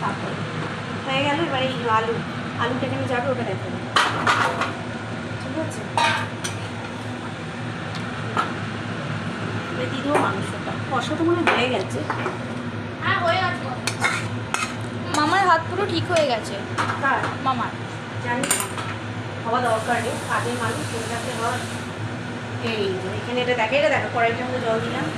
তারপরে হয়ে গেল। এবার এই আলুটা এখানে যাবে, ওটা দেখো ঠিক আছে। এবার দিয়ে দেবো মাংসটা। কষা তো মনে হয়ে গেছে। হ্যাঁ হয়ে গেছে। মামার হাত পুরো ঠিক হয়ে গেছে। কার? মামার। জানি হওয়া দরকার নেই, কাজের মানুষ সেটাতে হয়। এই এখানে এটা দেখো কড়াইটার মধ্যে জল দিলাম।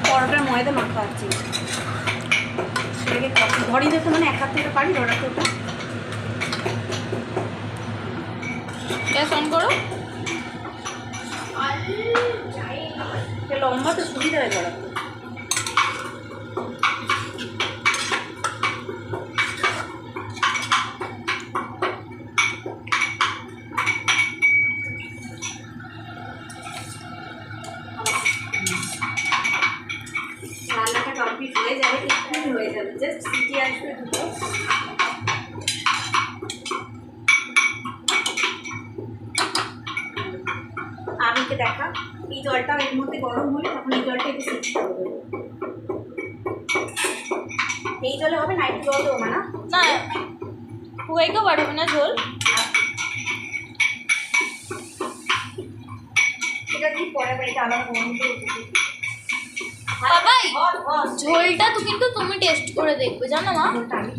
পরোটার ময়দা মাখা আছে, সেটাকে ধরি দেখো, মানে এক হাত থেকে পারি ধরাতে। ওটা গ্যাস অন করো। লম্বা তো সুবিধা হয় ধরাতে। রান্নাটা কমপ্লিট হয়ে যাবে, এক্ষুনি হয়ে যাবে, জাস্ট সিটি আসবে দুটো। আমিকে দেখা, এই জলটা এর মধ্যে গরম হলে তখন এই জলটা একটু সিটি করে দেবো। এই জলে হবে না, একটু জল দেবো না? না খুব একটা বাড়বে না ঝোল। এটা কি পরে বাড়িতে আলাদা গরম করে বাবাই ঝোলটা তো কিন্তু তুমি টেস্ট করে দেখবে, জানো মা। আমি